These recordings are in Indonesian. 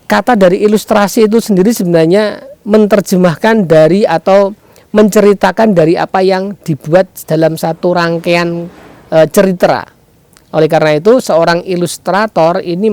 kata dari ilustrasi itu sendiri sebenarnya menerjemahkan dari atau menceritakan dari apa yang dibuat dalam satu rangkaian cerita. Oleh karena itu seorang ilustrator ini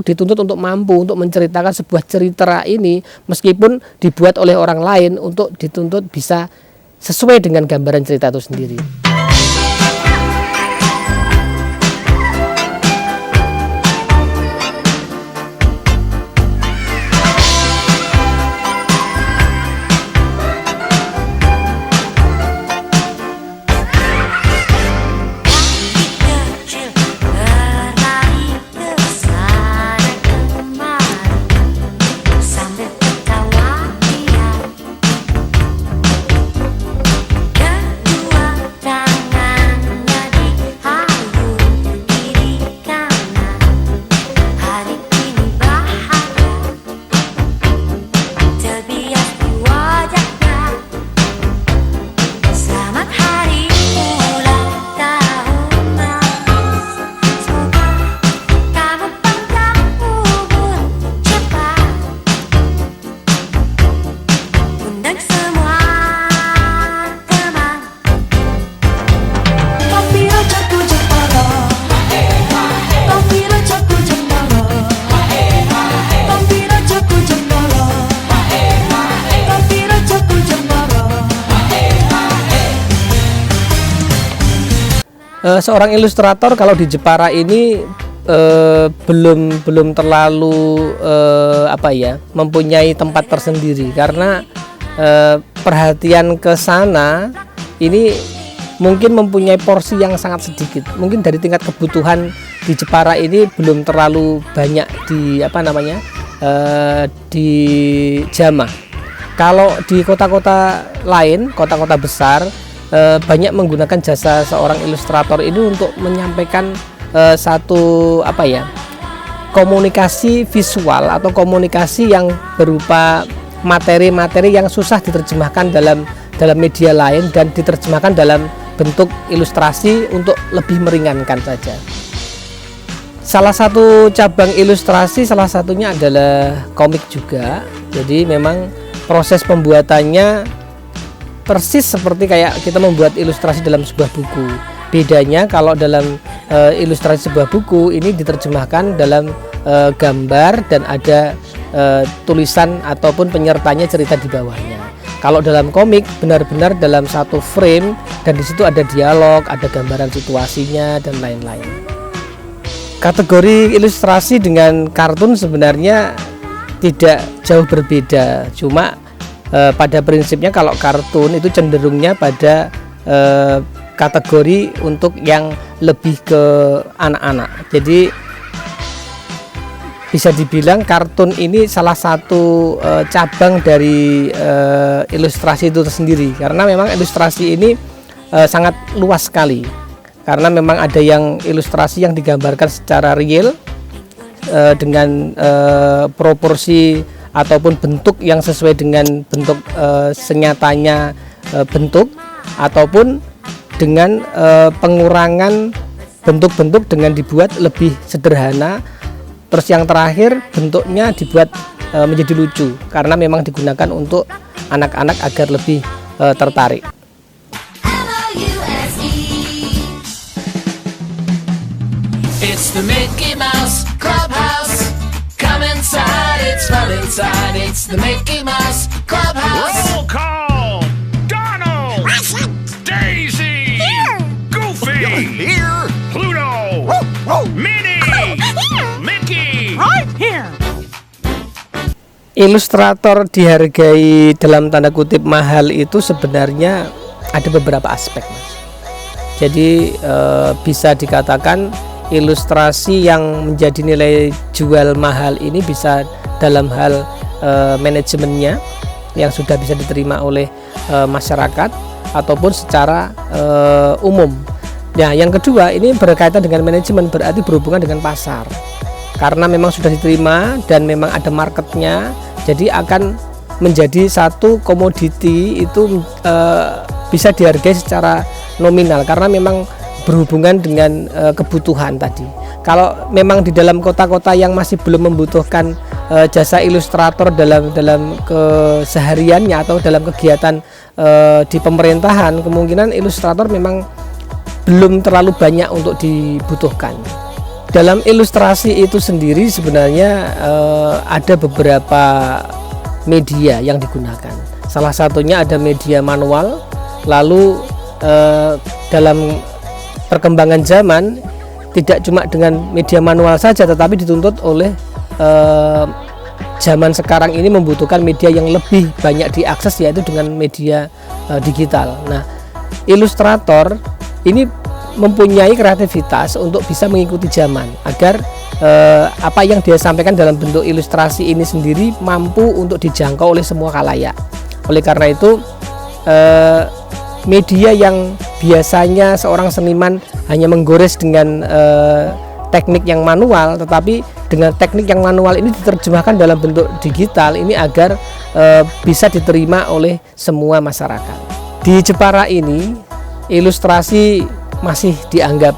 dituntut untuk mampu untuk menceritakan sebuah cerita ini meskipun dibuat oleh orang lain, untuk dituntut bisa sesuai dengan gambaran cerita itu sendiri. Seorang ilustrator kalau di Jepara ini belum terlalu mempunyai tempat tersendiri, karena perhatian ke sana ini mungkin mempunyai porsi yang sangat sedikit. Mungkin dari tingkat kebutuhan di Jepara ini belum terlalu banyak dijamah. Kalau di kota-kota lain, kota-kota besar, banyak menggunakan jasa seorang ilustrator ini untuk menyampaikan komunikasi visual atau komunikasi yang berupa materi-materi yang susah diterjemahkan dalam media lain dan diterjemahkan dalam bentuk ilustrasi untuk lebih meringankan saja. Salah satu cabang ilustrasi salah satunya adalah komik juga. Jadi memang proses pembuatannya persis seperti kayak kita membuat ilustrasi dalam sebuah buku. Bedanya kalau dalam ilustrasi sebuah buku ini diterjemahkan dalam gambar dan ada tulisan ataupun penyertanya cerita di bawahnya. Kalau dalam komik benar-benar dalam satu frame dan di situ ada dialog, ada gambaran situasinya dan lain-lain. Kategori ilustrasi dengan kartun sebenarnya tidak jauh berbeda, cuma pada prinsipnya kalau kartun itu cenderungnya pada kategori untuk yang lebih ke anak-anak. Jadi bisa dibilang kartun ini salah satu cabang dari ilustrasi itu sendiri, karena memang ilustrasi ini sangat luas sekali. Karena memang ada yang ilustrasi yang digambarkan secara real dengan proporsi ataupun bentuk yang sesuai dengan bentuk senyatanya bentuk, ataupun dengan pengurangan bentuk-bentuk dengan dibuat lebih sederhana. Terus yang terakhir bentuknya dibuat menjadi lucu karena memang digunakan untuk anak-anak agar lebih tertarik. It's the Mickey Mouse Clubhouse. Come inside, it's fun inside. It's the Mickey Mouse Clubhouse. Roll call. Donald. Daisy. Here. Goofy. Here. Pluto. Minnie. Mickey. Right here. Ilustrator dihargai dalam tanda kutip mahal itu sebenarnya ada beberapa aspek, Mas. Jadi bisa dikatakan ilustrasi yang menjadi nilai jual mahal ini bisa dalam hal manajemennya yang sudah bisa diterima oleh masyarakat ataupun secara umum. Nah, yang kedua ini berkaitan dengan manajemen, berarti berhubungan dengan pasar. Karena memang sudah diterima dan memang ada marketnya, jadi akan menjadi satu komoditi itu bisa dihargai secara nominal karena memang berhubungan dengan kebutuhan tadi. Kalau memang di dalam kota-kota yang masih belum membutuhkan jasa ilustrator dalam kesehariannya atau dalam kegiatan di pemerintahan, kemungkinan ilustrator memang belum terlalu banyak untuk dibutuhkan. Dalam ilustrasi itu sendiri sebenarnya ada beberapa media yang digunakan. Salah satunya ada media manual. Lalu dalam perkembangan zaman tidak cuma dengan media manual saja, tetapi dituntut oleh zaman sekarang ini membutuhkan media yang lebih banyak diakses, yaitu dengan media digital. Nah, ilustrator ini mempunyai kreativitas untuk bisa mengikuti zaman agar apa yang dia sampaikan dalam bentuk ilustrasi ini sendiri mampu untuk dijangkau oleh semua khalayak. Oleh karena itu media yang biasanya seorang seniman hanya menggores dengan teknik yang manual, tetapi dengan teknik yang manual ini diterjemahkan dalam bentuk digital ini agar bisa diterima oleh semua masyarakat. Di Jepara ini ilustrasi masih dianggap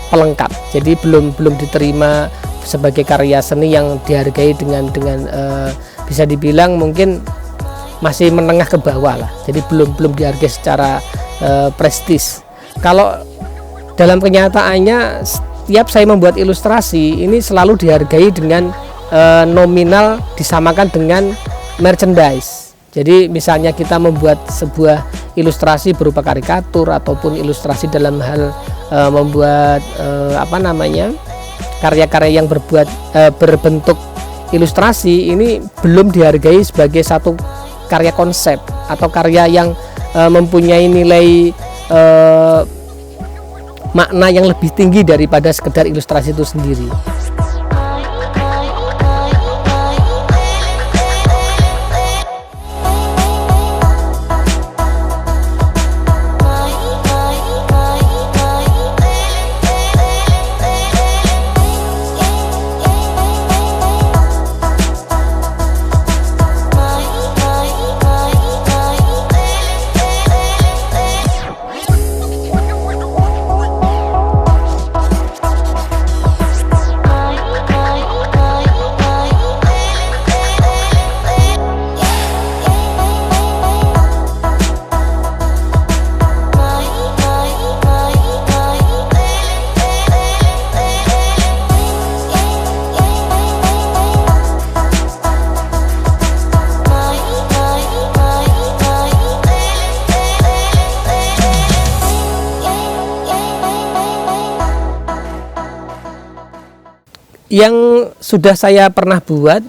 pelengkap, jadi belum diterima sebagai karya seni yang dihargai dengan bisa dibilang mungkin masih menengah ke bawah lah, jadi belum dihargai secara prestis. Kalau dalam kenyataannya setiap saya membuat ilustrasi ini selalu dihargai dengan nominal disamakan dengan merchandise. Jadi misalnya kita membuat sebuah ilustrasi berupa karikatur ataupun ilustrasi dalam hal membuat karya-karya yang berbentuk ilustrasi, ini belum dihargai sebagai satu karya konsep atau karya yang mempunyai nilai makna yang lebih tinggi daripada sekedar ilustrasi itu sendiri. Yang sudah saya pernah buat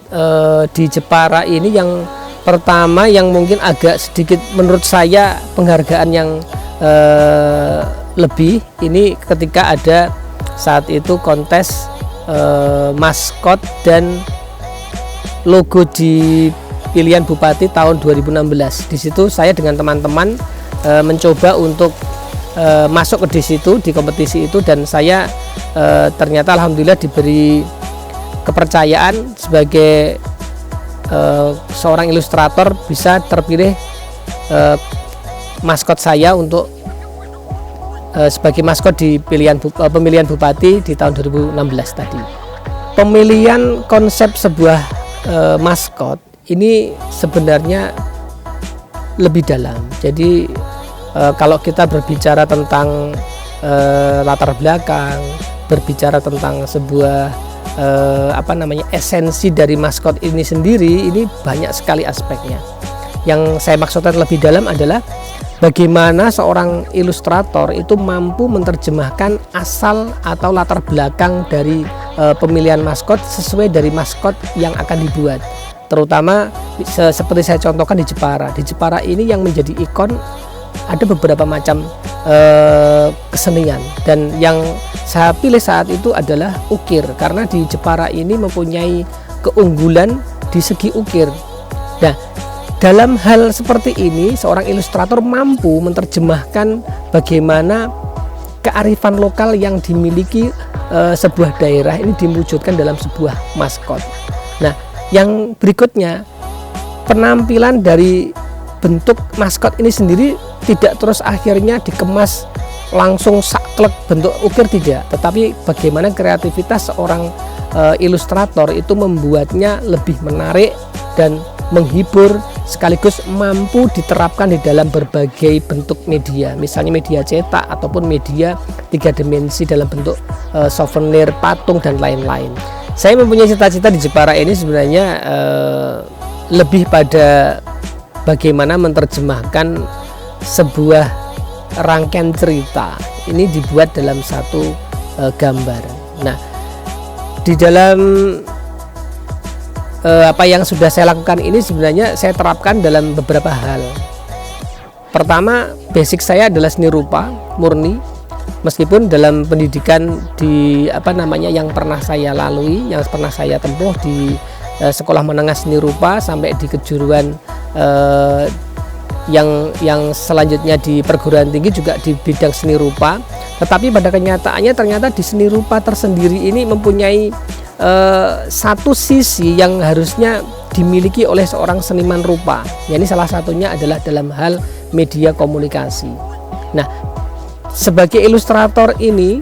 di Jepara ini, yang pertama yang mungkin agak sedikit menurut saya penghargaan yang lebih ini ketika ada saat itu kontes maskot dan logo di pilihan bupati tahun 2016. Di situ saya dengan teman-teman mencoba untuk masuk ke di kompetisi itu, dan saya ternyata alhamdulillah diberi kepercayaan sebagai seorang ilustrator, bisa terpilih maskot saya untuk sebagai maskot di pemilihan bupati di tahun 2016 tadi. Pemilihan konsep sebuah maskot ini sebenarnya lebih dalam. Jadi kalau kita berbicara tentang latar belakang, berbicara tentang sebuah esensi dari maskot ini sendiri, ini banyak sekali aspeknya. Yang saya maksudkan lebih dalam adalah bagaimana seorang ilustrator itu mampu menerjemahkan asal atau latar belakang dari pemilihan maskot sesuai dari maskot yang akan dibuat. Terutama seperti saya contohkan di Jepara. Di Jepara ini yang menjadi ikon ada beberapa macam kesenian, dan yang saya pilih saat itu adalah ukir, karena di Jepara ini mempunyai keunggulan di segi ukir. Nah, dalam hal seperti ini seorang ilustrator mampu menerjemahkan bagaimana kearifan lokal yang dimiliki sebuah daerah ini diwujudkan dalam sebuah maskot. Nah, yang berikutnya, penampilan dari bentuk maskot ini sendiri tidak terus akhirnya dikemas langsung saklek bentuk ukir, tidak, tetapi bagaimana kreativitas seorang ilustrator itu membuatnya lebih menarik dan menghibur, sekaligus mampu diterapkan di dalam berbagai bentuk media, misalnya media cetak ataupun media 3 dimensi dalam bentuk souvenir, patung, dan lain-lain. Saya mempunyai cita-cita di Jepara ini sebenarnya lebih pada bagaimana menerjemahkan sebuah rangkaian cerita ini dibuat dalam satu gambar. Nah, di dalam apa yang sudah saya lakukan ini sebenarnya saya terapkan dalam beberapa hal. Pertama, basic saya adalah seni rupa murni, meskipun dalam pendidikan di yang pernah saya lalui, yang pernah saya tempuh di sekolah menengah seni rupa sampai di kejuruan yang selanjutnya di perguruan tinggi juga di bidang seni rupa, tetapi pada kenyataannya ternyata di seni rupa tersendiri ini mempunyai satu sisi yang harusnya dimiliki oleh seorang seniman rupa, yakni salah satunya adalah dalam hal media komunikasi. Nah, sebagai ilustrator ini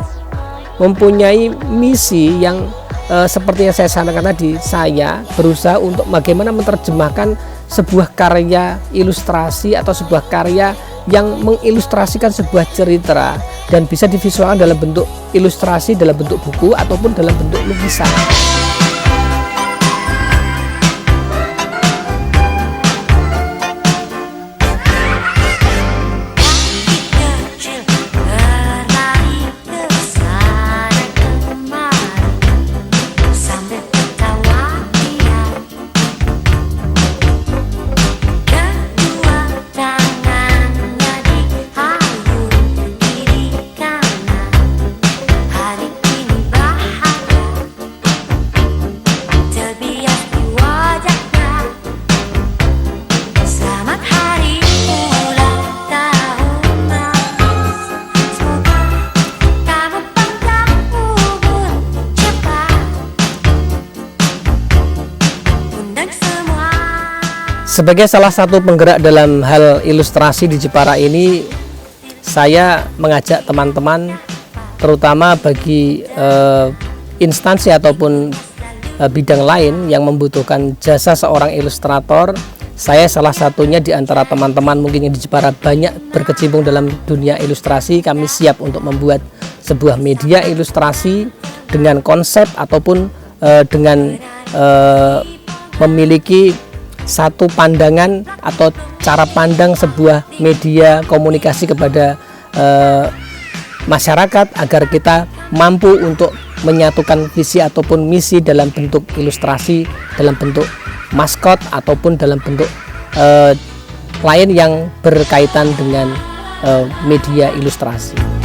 mempunyai misi yang seperti yang saya sampaikan tadi, saya berusaha untuk bagaimana menerjemahkan sebuah karya ilustrasi atau sebuah karya yang mengilustrasikan sebuah cerita dan bisa divisualkan dalam bentuk ilustrasi, dalam bentuk buku ataupun dalam bentuk lukisan. Sebagai salah satu penggerak dalam hal ilustrasi di Jepara ini, saya mengajak teman-teman, terutama bagi instansi ataupun bidang lain yang membutuhkan jasa seorang ilustrator. Saya salah satunya di antara teman-teman mungkin yang di Jepara banyak berkecimpung dalam dunia ilustrasi. Kami siap untuk membuat sebuah media ilustrasi dengan konsep ataupun dengan memiliki satu pandangan atau cara pandang sebuah media komunikasi kepada masyarakat agar kita mampu untuk menyatukan visi ataupun misi dalam bentuk ilustrasi, dalam bentuk maskot ataupun dalam bentuk lain yang berkaitan dengan media ilustrasi.